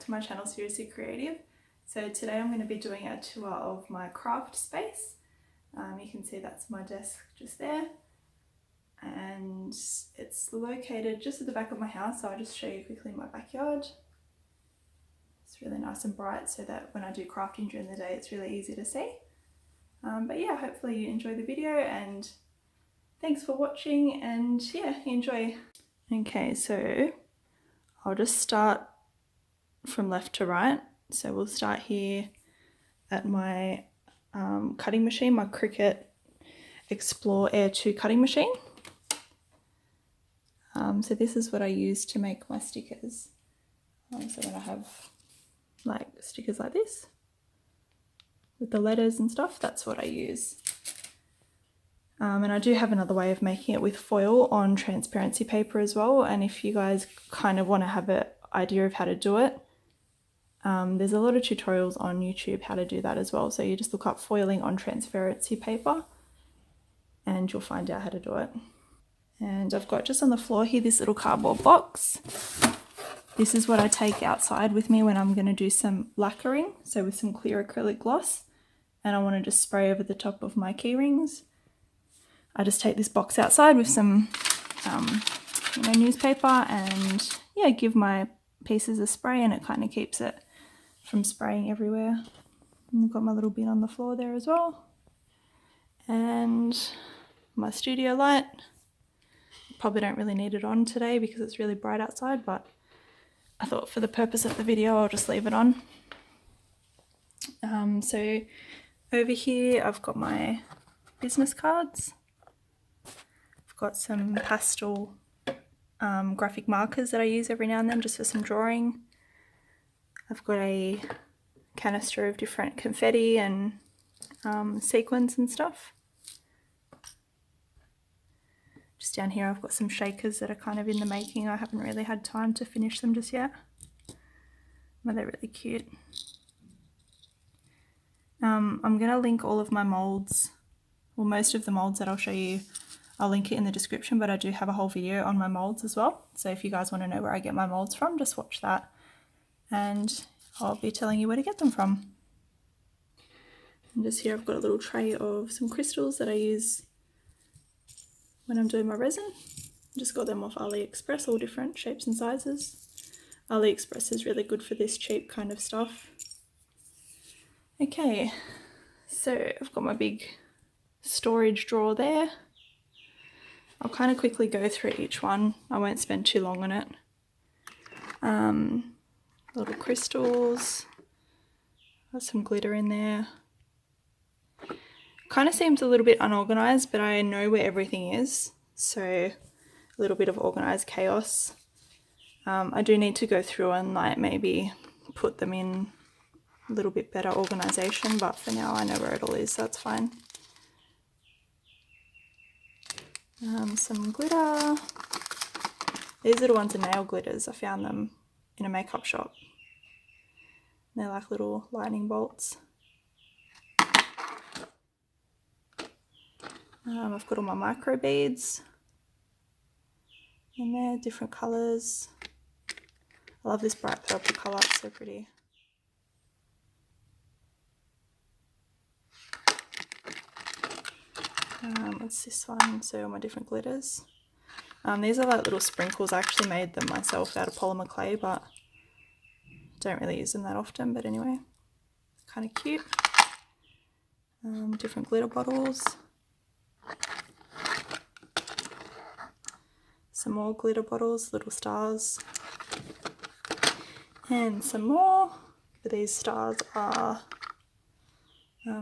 to my channel, Seriously Creative. So today I'm going to be doing a tour of my craft space. You can see that's my desk just there, and it's located just at the back of my house, so I'll just show you quickly my backyard. It's really nice and bright so that when I do crafting during the day it's really easy to see. But yeah, hopefully you enjoy the video, and thanks for watching, and yeah, enjoy. Okay, so I'll just start from left to right. So we'll start here at my cutting machine, my Cricut Explore Air 2 cutting machine. So this is what I use to make my stickers. So when I have like stickers like this with the letters and stuff, that's what I use. And I do have another way of making it with foil on transparency paper as well, and if you guys kind of want to have an idea of how to do it, there's a lot of tutorials on YouTube how to do that as well. So you just look up foiling on transparency paper and you'll find out how to do it. And I've got just on the floor here this little cardboard box. This is what I take outside with me when I'm going to do some lacquering, so with some clear acrylic gloss, and I want to just spray over the top of my key rings. I just take this box outside with some newspaper and yeah, give my pieces a spray, and it kind of keeps it from spraying everywhere. And I've got my little bin on the floor there as well, and my studio light. Probably don't really need it on today because it's really bright outside, but I thought for the purpose of the video I'll just leave it on. So over here I've got my business cards. I've got some pastel graphic markers that I use every now and then just for some drawing. I've got a canister of different confetti and sequins and stuff. Just down here I've got some shakers that are kind of in the making. I haven't really had time to finish them just yet, but they're really cute. I'm going to link all of my molds, well, most of the molds that I'll show you, I'll link it in the description, but I do have a whole video on my molds as well. So if you guys want to know where I get my molds from, just watch that and I'll be telling you where to get them from. And just here I've got a little tray of some crystals that I use when I'm doing my resin. Just got them off AliExpress, all different shapes and sizes. AliExpress is really good for this cheap kind of stuff. Okay, so I've got my big storage drawer there. I'll kind of quickly go through each one. I won't spend too long on it. Little crystals. Got some glitter in there. Kind of seems a little bit unorganized, but I know where everything is, so a little bit of organized chaos. I do need to go through and like maybe put them in a little bit better organization, but for now I know where it all is, so that's fine. Some glitter. These little ones are nail glitters. I found them in a makeup shop. They're like little lightning bolts. I've got all my micro beads in there, different colours. I love this bright purple colour, it's so pretty. What's this one? So all my different glitters. These are like little sprinkles. I actually made them myself out of polymer clay, but don't really use them that often, but anyway, kind of cute. Different glitter bottles. Some more glitter bottles, little stars, and some more. These stars are, what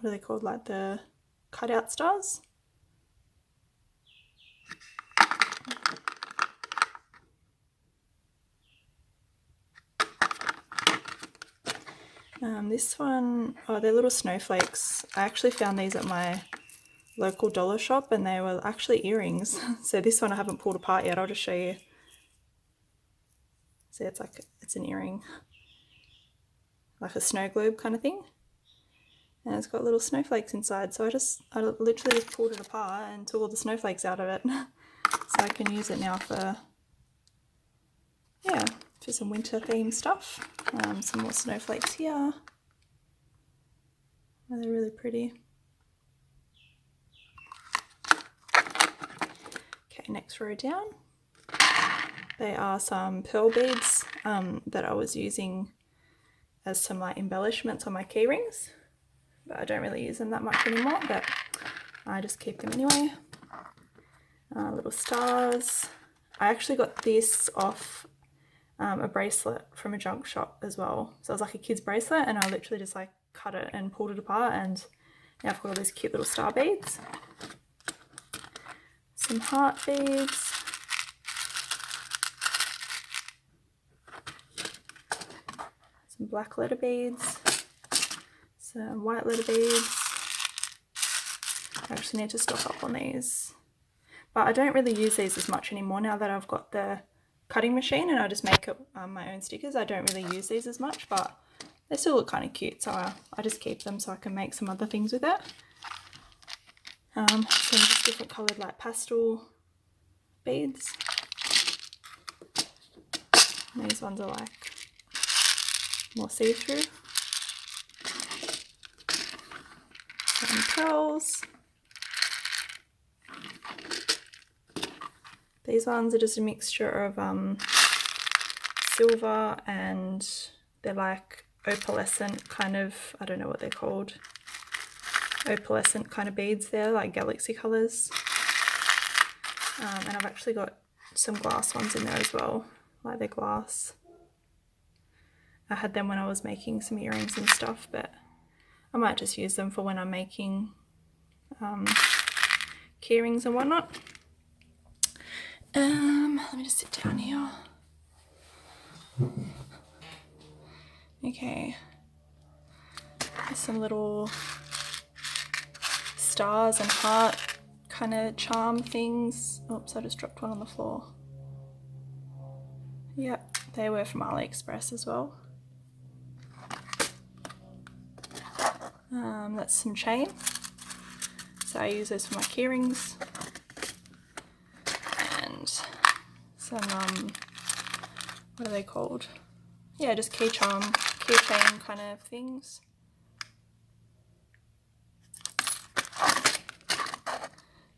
are they called, like the cutout stars? This one, oh, they're little snowflakes. I actually found these at my local dollar shop and they were actually earrings. So this one I haven't pulled apart yet, I'll just show you. See, it's an earring, like a snow globe kind of thing, and it's got little snowflakes inside, so I literally just pulled it apart and took all the snowflakes out of it so I can use it now for, yeah, for some winter themed stuff. Some more snowflakes here. Oh, they're really pretty. Okay, next row down. They are some pearl beads that I was using as some like embellishments on my key rings, but I don't really use them that much anymore, but I just keep them anyway. Little stars. I actually got this off a bracelet from a junk shop as well. So it was like a kid's bracelet, and I literally just like cut it and pulled it apart, and now I've got all these cute little star beads. Some heart beads. Some black letter beads. Some white letter beads. I actually need to stock up on these. But I don't really use these as much anymore now that I've got the cutting machine and I just make up my own stickers. I don't really use these as much, but they still look kind of cute, so I just keep them so I can make some other things with it. Some just different coloured like pastel beads. And these ones are like more see-through. Some pearls. These ones are just a mixture of silver and they're like opalescent kind of, I don't know what they're called, opalescent kind of beads there, like galaxy colours. And I've actually got some glass ones in there as well, like they're glass. I had them when I was making some earrings and stuff, but I might just use them for when I'm making key rings and whatnot. Let me just sit down here. Okay. There's some little stars and heart kind of charm things. Oops, I just dropped one on the floor. Yep, they were from AliExpress as well. That's some chain. So I use those for my key rings. And some, what are they called? Yeah, just keychain kind of things.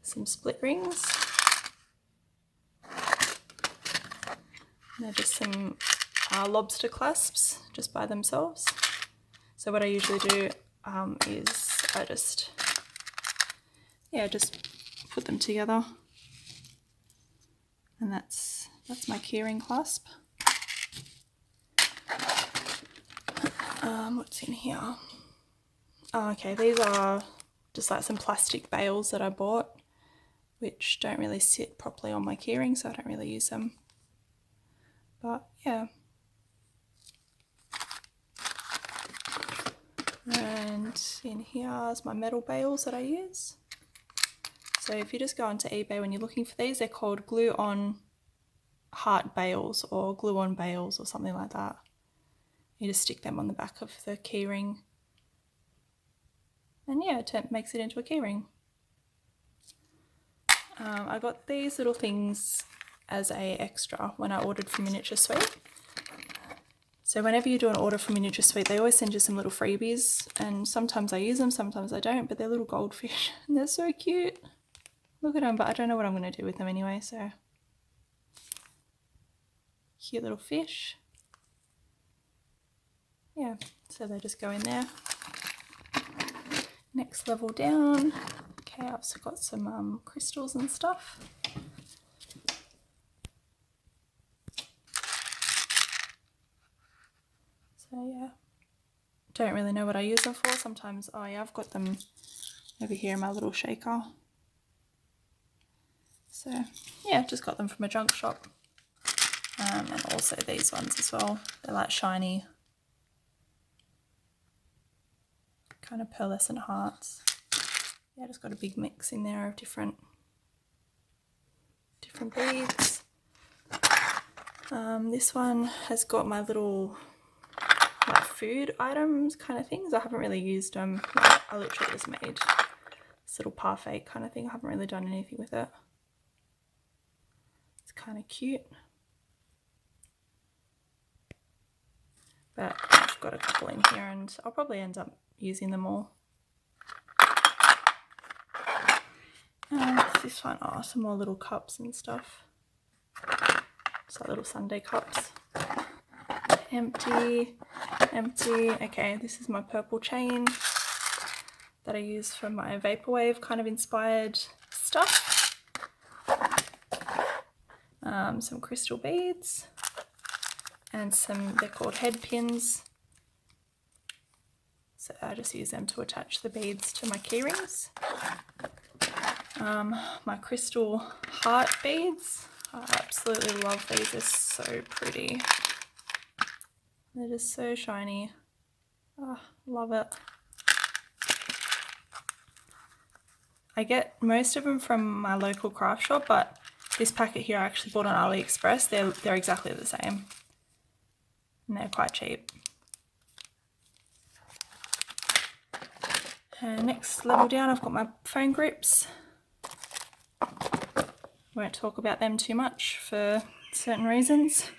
Some split rings. And they're just some lobster clasps just by themselves. So what I usually do is I just put them together. And that's my keyring clasp. What's in here? Oh, okay, these are just like some plastic bales that I bought, which don't really sit properly on my keyring, so I don't really use them. But yeah. And in here is my metal bales that I use. So if you just go onto eBay when you're looking for these, they're called glue-on heart bales or glue-on bales or something like that. You just stick them on the back of the keyring. And yeah, it makes it into a keyring. I got these little things as a extra when I ordered from Miniature Suite. So whenever you do an order from Miniature Suite, they always send you some little freebies, and sometimes I use them, sometimes I don't, but they're little goldfish and they're so cute. Look at them, but I don't know what I'm going to do with them anyway, so. Cute little fish. Yeah, so they just go in there. Next level down. Okay, I've also got some crystals and stuff. So yeah, don't really know what I use them for. Sometimes, oh yeah, I've got them over here in my little shaker. So yeah, just got them from a junk shop. And also these ones as well. They're like shiny, kind of pearlescent hearts. Yeah, just got a big mix in there of different beads. This one has got my little like food items kind of things. I haven't really used them. I literally just made this little parfait kind of thing. I haven't really done anything with it. It's kind of cute. but I've got a couple in here and I'll probably end up using them all. What's this one? Oh, some more little cups and stuff. Just like little Sunday cups. Empty, empty. Okay, this is my purple chain that I use for my vaporwave kind of inspired stuff. Some crystal beads and some, they're called head pins. So I just use them to attach the beads to my key rings. My crystal heart beads. I absolutely love these, they're so pretty. They're just so shiny. Oh, love it. I get most of them from my local craft shop, but this packet here I actually bought on AliExpress. They're exactly the same. And they're quite cheap. And next level down I've got my phone grips. Won't talk about them too much for certain reasons.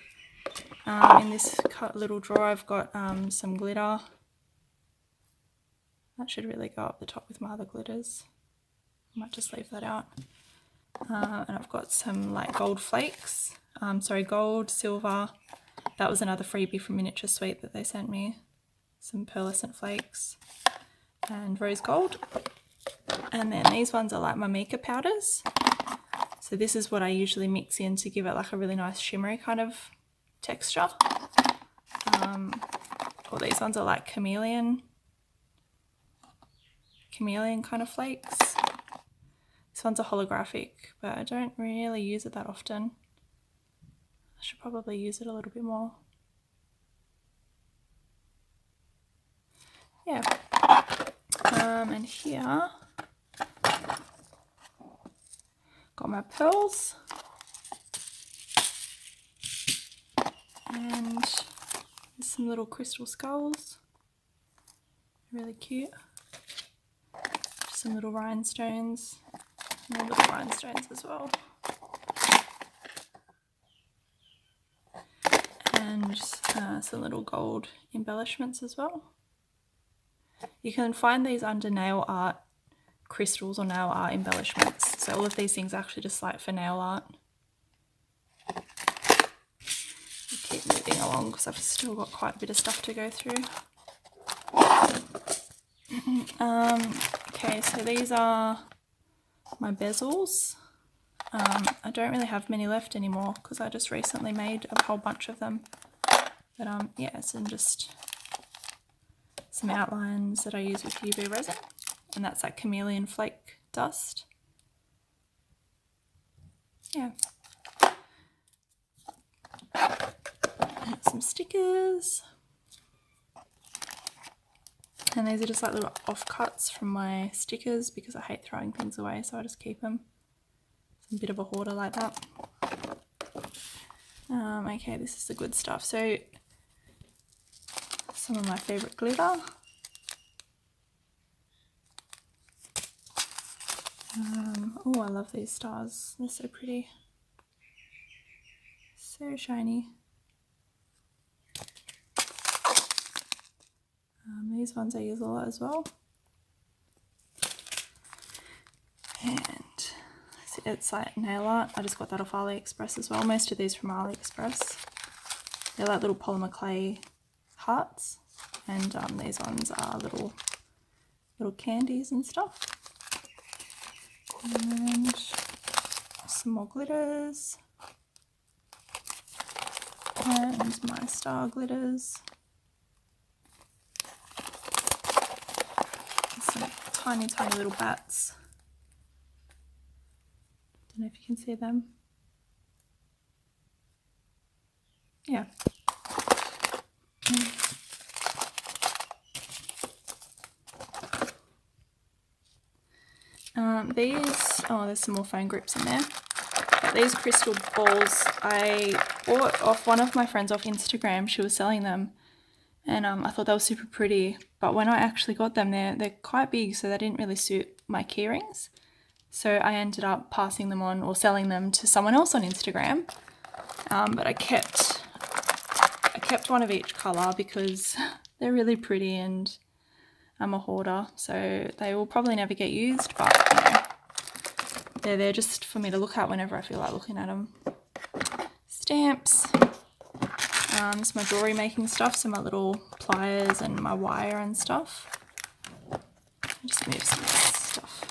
In this little drawer I've got some glitter. That should really go up the top with my other glitters. I might just leave that out. And I've got some like gold flakes. Gold, silver. That was another freebie from Miniature Sweet that they sent me. Some pearlescent flakes and rose gold. And then these ones are like my mica powders. So this is what I usually mix in to give it like a really nice shimmery kind of texture. Or these ones are like chameleon kind of flakes. This one's a holographic, but I don't really use it that often. I should probably use it a little bit more. Yeah. And here, got my pearls. And there's some little crystal skulls. Really cute. Some little rhinestones. More little rhinestones as well. And some little gold embellishments as well. You can find these under nail art crystals or nail art embellishments. So all of these things are actually just like for nail art. I'll keep moving along because I've still got quite a bit of stuff to go through. Okay, so these are my bezels. I don't really have many left anymore because I just recently made a whole bunch of them. But yeah, some just some outlines that I use with UV resin, and that's like chameleon flake dust. Yeah. And some stickers. And these are just like little offcuts from my stickers because I hate throwing things away, so I just keep them. I'm a bit of a hoarder like that. Okay, this is the good stuff. So some of my favourite glitter. Oh, I love these stars. They're so pretty. So shiny. These ones I use a lot as well. And it's like nail art. I just got that off AliExpress as well. Most of these from AliExpress. They're like little polymer clay hearts. And these ones are little candies and stuff. And some more glitters. And my star glitters. Some tiny little bats. Don't know if you can see them. Yeah. There's some more phone grips in there. But these crystal balls I bought off one of my friends off Instagram. She was selling them, and I thought they were super pretty. But when I actually got them, they're quite big, so they didn't really suit my key rings. So I ended up passing them on or selling them to someone else on Instagram. But I kept I kept one of each colour because they're really pretty and I'm a hoarder, so they will probably never get used, but you know, they're there just for me to look at whenever I feel like looking at them. Stamps. This is my jewellery making stuff, so my little pliers and my wire and stuff. Just move some of this stuff.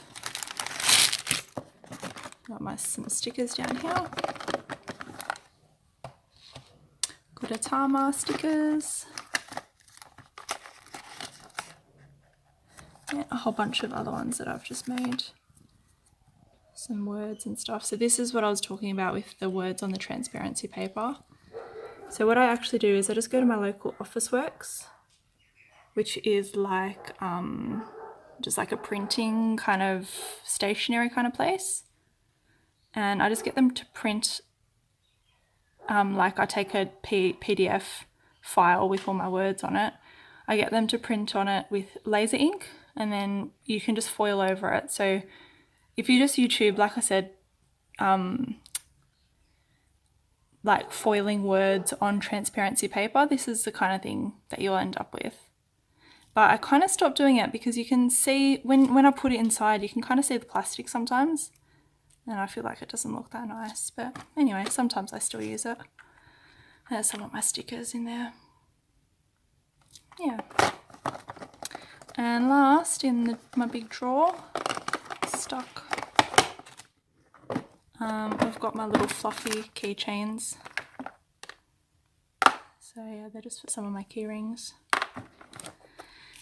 Got some stickers down here. Gudetama stickers. Yeah, a whole bunch of other ones that I've just made. Some words and stuff. So this is what I was talking about with the words on the transparency paper. So what I actually do is I just go to my local Officeworks, which is like just like a printing kind of stationery kind of place, and I just get them to print like I take a PDF file with all my words on it. I get them to print on it with laser ink, and then you can just foil over it. So if you just YouTube, like I said, like foiling words on transparency paper, this is the kind of thing that you'll end up with. But I kind of stopped doing it because you can see, when I put it inside, you can kind of see the plastic sometimes. And I feel like it doesn't look that nice. But anyway, sometimes I still use it. There's some of my stickers in there. Yeah. And last, in my big drawer, stuck. I've got my little fluffy keychains. So yeah, they're just for some of my key rings.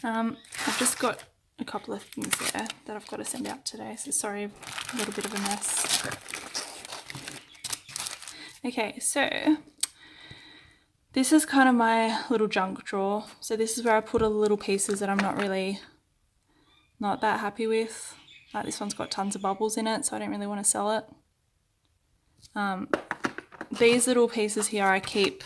I've just got a couple of things there that I've got to send out today, so sorry, a little bit of a mess. Okay, so this is kind of my little junk drawer. So this is where I put all the little pieces that I'm not that happy with. Like this one's got tons of bubbles in it, so I don't really want to sell it. These little pieces here I keep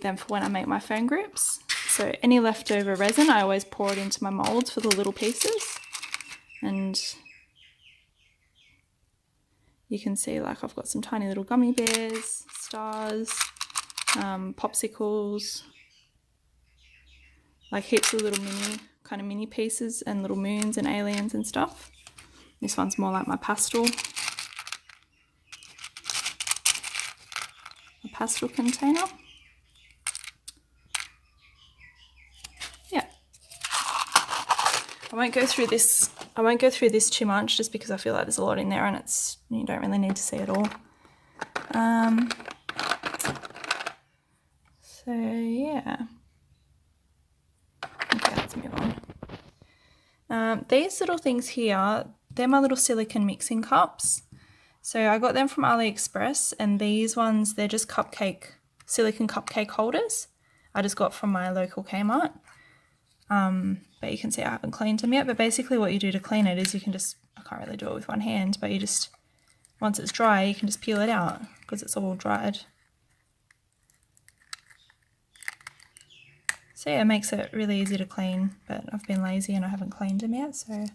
them for when I make my phone grips. So any leftover resin, I always pour it into my molds for the little pieces. And you can see like I've got some tiny little gummy bears, stars, popsicles, like heaps of little mini pieces and little moons and aliens and stuff. This one's more like my pastel container. Yeah. I won't go through this too much just because I feel like there's a lot in there and you don't really need to see it all. So yeah. Okay, let's move on. These little things here, they're my little silicone mixing cups. So I got them from AliExpress, and these ones, they're just silicone cupcake holders. I just got from my local Kmart. But you can see I haven't cleaned them yet. But basically what you do to clean it is you can I can't really do it with one hand, but once it's dry, you can just peel it out because it's all dried. So yeah, it makes it really easy to clean, but I've been lazy and I haven't cleaned them yet, so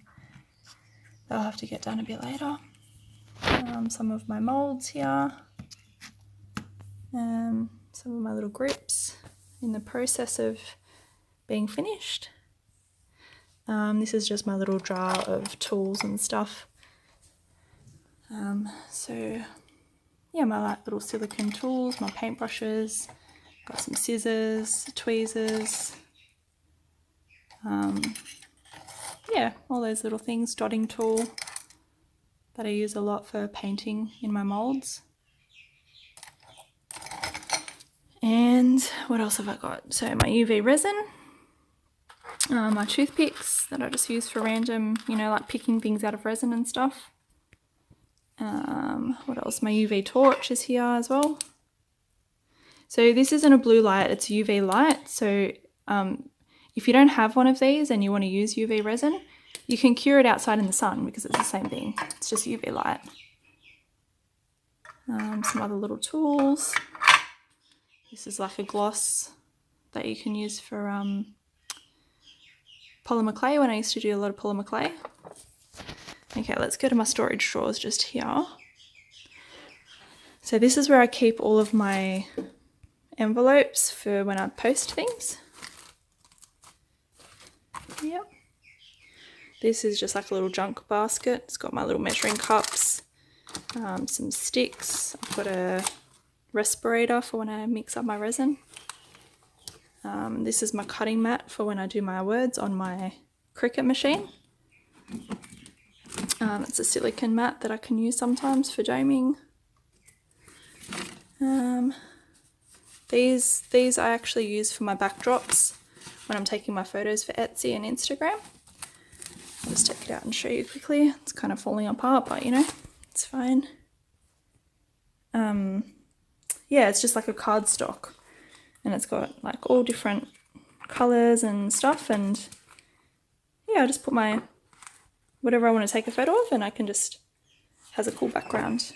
they'll have to get done a bit later. Some of my molds here, some of my little grips in the process of being finished. This is just my little jar of tools and stuff. So yeah, my little silicone tools, my paintbrushes, got some scissors, tweezers, yeah, all those little things, dotting tool that I use a lot for painting in my molds. And what else have I got? So my UV resin, my toothpicks that I just use for random, like picking things out of resin and stuff. What else? My UV torch is here as well. So this isn't a blue light, it's UV light. So if you don't have one of these and you want to use UV resin, you can cure it outside in the sun because it's the same thing. It's just UV light. Some other little tools. This is like a gloss that you can use for polymer clay when I used to do a lot of polymer clay. Okay, let's go to my storage drawers just here. So this is where I keep all of my envelopes for when I post things. Yep. This is just like a little junk basket. It's got my little measuring cups, some sticks. I've got a respirator for when I mix up my resin. This is my cutting mat for when I do my words on my Cricut machine. It's a silicone mat that I can use sometimes for doming. These I actually use for my backdrops when I'm taking my photos for Etsy and Instagram. I'll just take it out and show you quickly. It's kind of falling apart, but you know, it's fine. Yeah, it's just like a cardstock, and it's got like all different colors and stuff, and yeah, I just put my whatever I want to take a photo of, and I can just, has a cool background.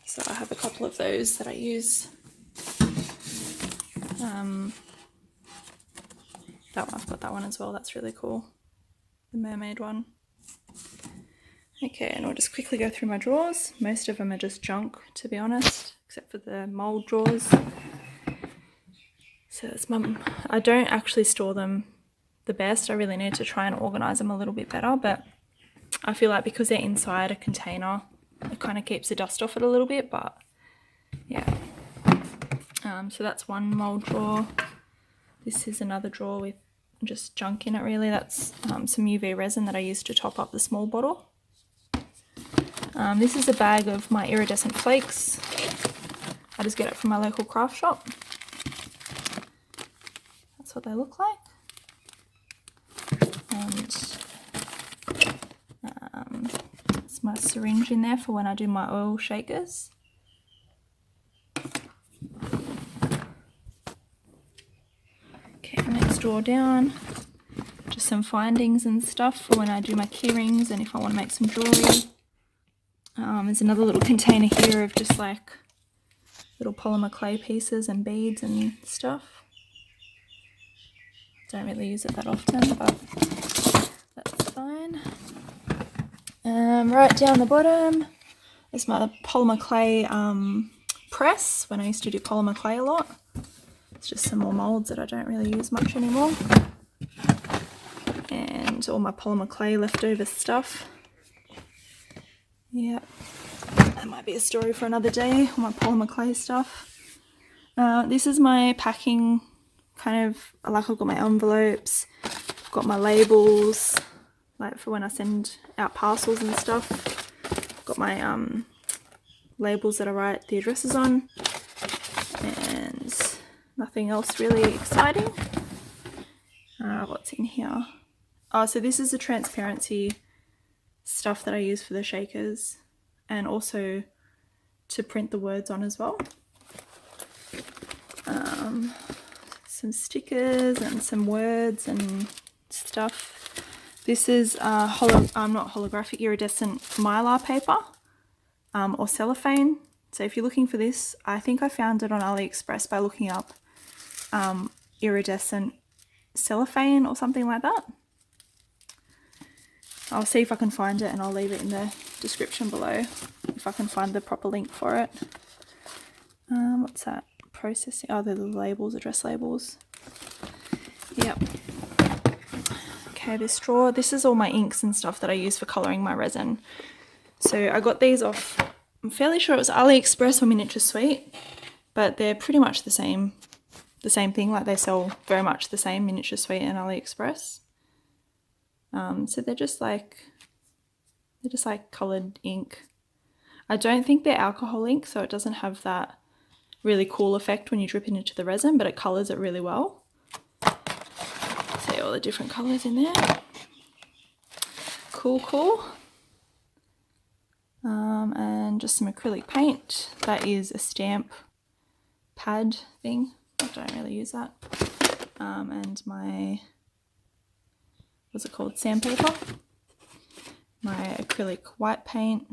So I have a couple of those that I use. That one, I've got that one as well, that's really cool. The mermaid one. Okay, and I'll just quickly go through my drawers. Most of them are just junk, to be honest, except for the mold drawers. So it's I don't actually store them the best. I really need to try and organize them a little bit better, but I feel like because they're inside a container, it kind of keeps the dust off it a little bit, but yeah. So that's one mold drawer. This is another drawer with just junk in it really. That's some UV resin that I used to top up the small bottle. This is a bag of my iridescent flakes. I just get it from my local craft shop. That's what they look like. And it's my syringe in there for when I do my oil shakers. Okay, next drawer down. Just some findings and stuff for when I do my key rings and if I want to make some jewellery. There's another little container here of just like little polymer clay pieces and beads and stuff. Don't really use it that often, but that's fine. Right down the bottom is my polymer clay press, when I used to do polymer clay a lot. It's just some more molds that I don't really use much anymore. And all my polymer clay leftover stuff. Yeah, that might be a story for another day, all my polymer clay stuff. This is my packing kind of, like I've got my envelopes, I've got my labels, like for when I send out parcels and stuff. I've got my labels that I write the addresses on, and nothing else really exciting. What's in here? Oh, so this is the transparency stuff that I use for the shakers and also to print the words on as well. Some stickers and some words and stuff. This is not holographic, iridescent mylar paper or cellophane. So if you're looking for this, I think I found it on AliExpress by looking up iridescent cellophane or something like that. I'll see if I can find it and I'll leave it in the description below if I can find the proper link for it. What's that? Processing. Oh, they're the labels, address labels. Yep. Okay, this drawer. This is all my inks and stuff that I use for colouring my resin. So I got these off, I'm fairly sure it was AliExpress or Miniature Suite, but they're pretty much the same thing. Like they sell very much the same, Miniature Suite and AliExpress. So they're just like coloured ink. I don't think they're alcohol ink, so it doesn't have that really cool effect when you drip it into the resin, but it colours it really well. See all the different colours in there. Cool. And just some acrylic paint. That is a stamp pad thing. I don't really use that. And my, what's it called, sandpaper. My acrylic white paint,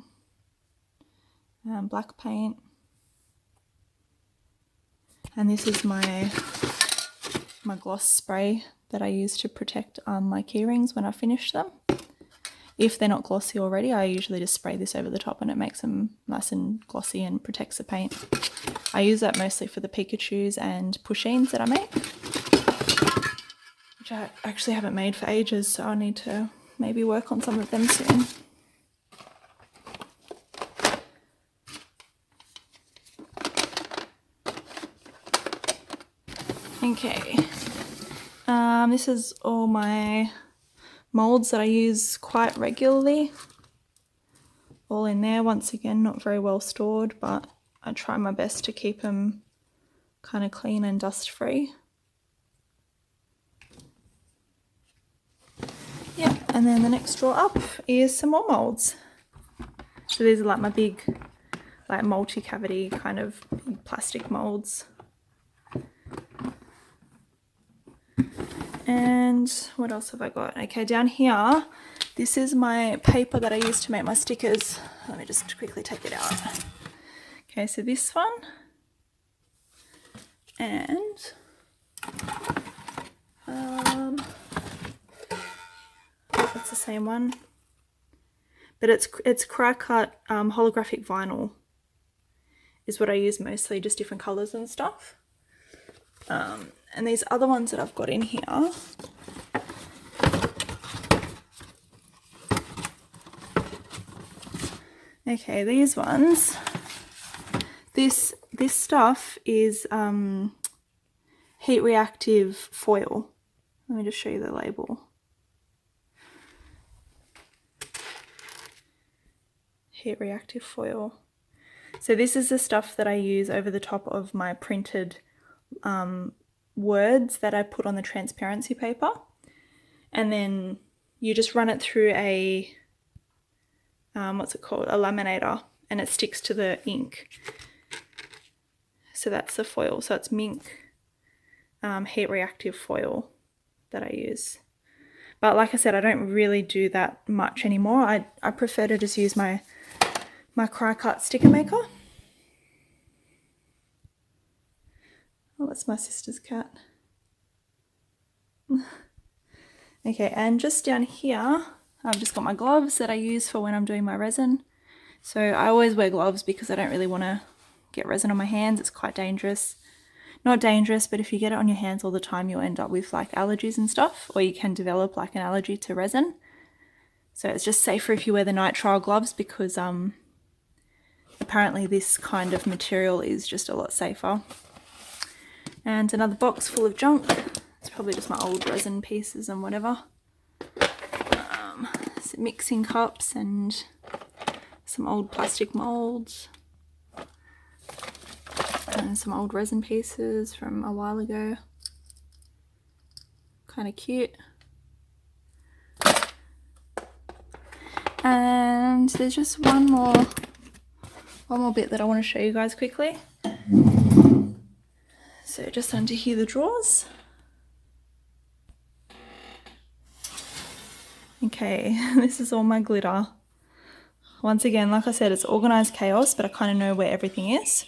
black paint, and this is my gloss spray that I use to protect my key rings when I finish them. If they're not glossy already, I usually just spray this over the top and it makes them nice and glossy and protects the paint. I use that mostly for the Pikachus and Pushins that I make, which I actually haven't made for ages, so I need to maybe work on some of them soon. Okay, this is all my molds that I use quite regularly, all in there. Once again, not very well stored, but I try my best to keep them kind of clean and dust free. Yeah, and then the next drawer up is some more molds. So these are like my big, like multi-cavity kind of plastic molds. And what else have I got? Okay, down here, this is my paper that I use to make my stickers. Let me just quickly take it out. Okay, so this one, and that's the same one, but it's crack cut holographic vinyl is what I use mostly, just different colors and stuff. And these other ones that I've got in here, okay, these ones, this stuff is heat reactive foil. Let me just show you the label. Heat reactive foil. So this is the stuff that I use over the top of my printed words that I put on the transparency paper, and then you just run it through a what's it called, a laminator, and it sticks to the ink. So that's the foil. So it's mink heat reactive foil that I use, but like I said, I don't really do that much anymore. I prefer to just use my cry cut sticker maker. Oh, that's my sister's cat. Okay, and just down here, I've just got my gloves that I use for when I'm doing my resin. So I always wear gloves because I don't really want to get resin on my hands. It's quite dangerous. Not dangerous, but if you get it on your hands all the time, you'll end up with like allergies and stuff, or you can develop like an allergy to resin. So it's just safer if you wear the nitrile gloves, because apparently this kind of material is just a lot safer. And another box full of junk. It's probably just my old resin pieces and whatever. Some mixing cups and some old plastic molds. And some old resin pieces from a while ago. Kind of cute. And there's just one more bit that I want to show you guys quickly. So just under here, the drawers. Okay, this is all my glitter. Once again, like I said, it's organized chaos, but I kind of know where everything is.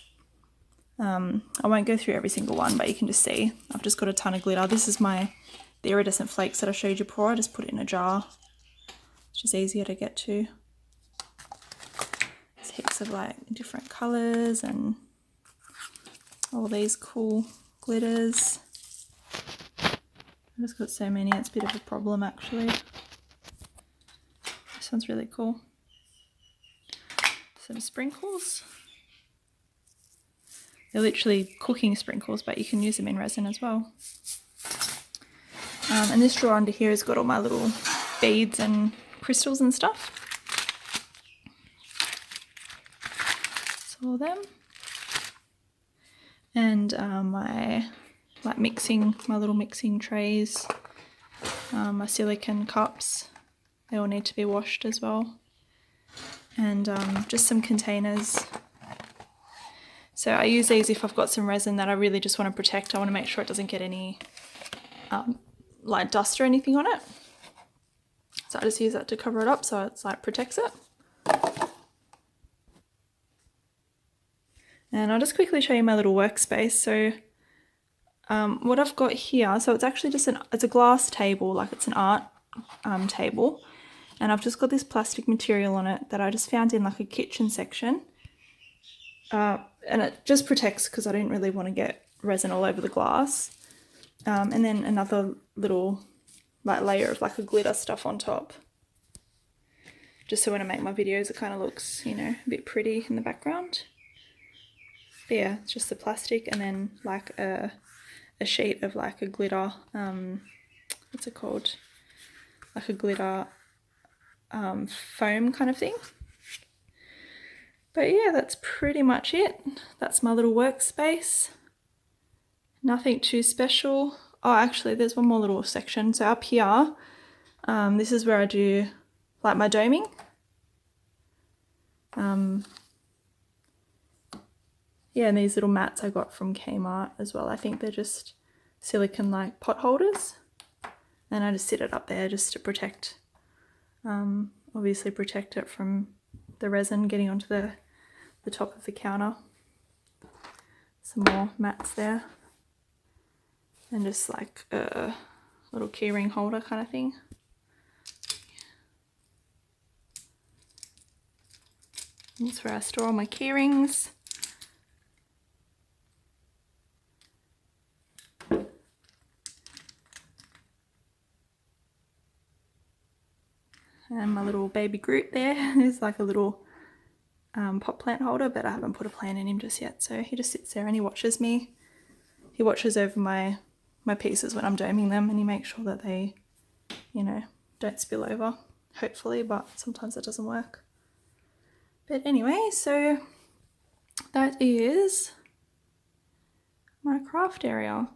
I won't go through every single one, but you can just see I've just got a ton of glitter. This is the iridescent flakes that I showed you before. I just put it in a jar. It's just easier to get to. There's heaps of like different colors and all these cool glitters. I've just got so many, it's a bit of a problem actually. This one's really cool. Some sprinkles. They're literally cooking sprinkles, but you can use them in resin as well. And this drawer under here has got all my little beads and crystals and stuff. So all them. And my little mixing trays, my silicone cups, they all need to be washed as well. And just some containers. So I use these if I've got some resin that I really just want to protect. I want to make sure it doesn't get any like dust or anything on it. So I just use that to cover it up so it's like protects it. And I'll just quickly show you my little workspace. So what I've got here, so it's actually just it's a glass table, like it's an art table, and I've just got this plastic material on it that I just found in like a kitchen section, and it just protects because I didn't really want to get resin all over the glass, and then another little like layer of like a glitter stuff on top, just so when I make my videos it kind of looks, you know, a bit pretty in the background. But yeah, it's just the plastic, and then like a sheet of like a glitter, what's it called, like a glitter foam kind of thing. But yeah, that's pretty much it. That's my little workspace. Nothing too special. Oh, actually there's one more little section. So up here, this is where I do like my doming. Yeah, and these little mats I got from Kmart as well. I think they're just silicone like pot holders, and I just sit it up there just to protect, obviously protect it from the resin getting onto the top of the counter. Some more mats there, and just like a little keyring holder kind of thing. And that's where I store all my keyrings. And my little baby Groot there is like a little pot plant holder, but I haven't put a plant in him just yet, so he just sits there and he watches me. He watches over my pieces when I'm doming them, and he makes sure that they, you know, don't spill over, hopefully, but sometimes it doesn't work. But anyway, so that is my craft area.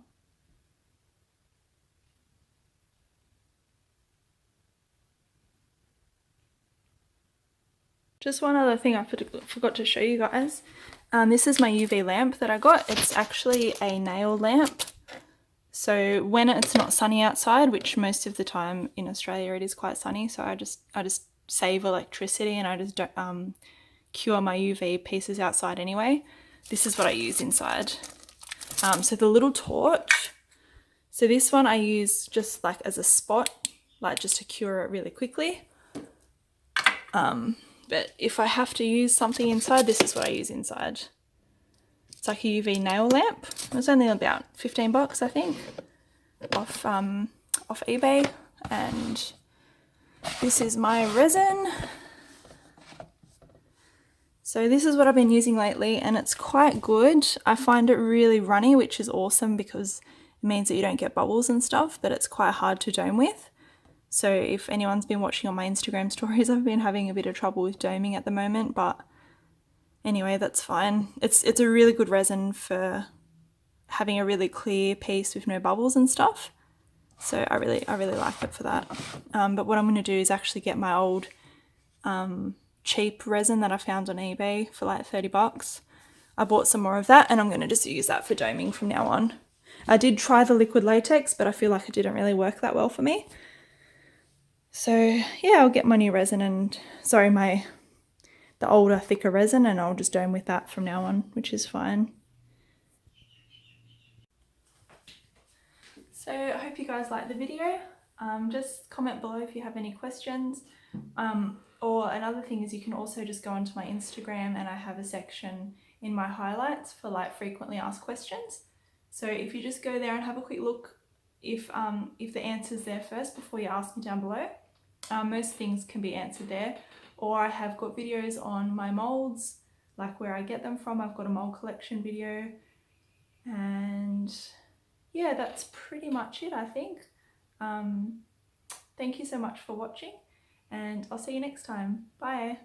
Just one other thing I forgot to show you guys. This is my UV lamp that I got. It's actually a nail lamp. So when it's not sunny outside, which most of the time in Australia it is quite sunny, so I just save electricity, and I just don't cure my UV pieces outside anyway. This is what I use inside. So the little torch. So this one I use just like as a spot, like just to cure it really quickly. But if I have to use something inside, this is what I use inside. It's like a UV nail lamp. It was only about 15 bucks, I think, off eBay. And this is my resin. So this is what I've been using lately, and it's quite good. I find it really runny, which is awesome because it means that you don't get bubbles and stuff, but it's quite hard to dome with. So if anyone's been watching on my Instagram stories, I've been having a bit of trouble with doming at the moment, but anyway, that's fine. It's a really good resin for having a really clear piece with no bubbles and stuff. So I really like it for that. But what I'm going to do is actually get my old cheap resin that I found on eBay for like 30 bucks. I bought some more of that, and I'm going to just use that for doming from now on. I did try the liquid latex, but I feel like it didn't really work that well for me. So yeah, I'll get my new resin and, sorry, the older, thicker resin, and I'll just dome with that from now on, which is fine. So I hope you guys liked the video. Just comment below if you have any questions. Or another thing is you can also just go onto my Instagram, and I have a section in my highlights for like frequently asked questions. So if you just go there and have a quick look, if the answer's there first before you ask me down below. Most things can be answered there. Or I have got videos on my molds, like where I get them from. I've got a mold collection video. And yeah, that's pretty much it, I think. Thank you so much for watching, and I'll see you next time. Bye.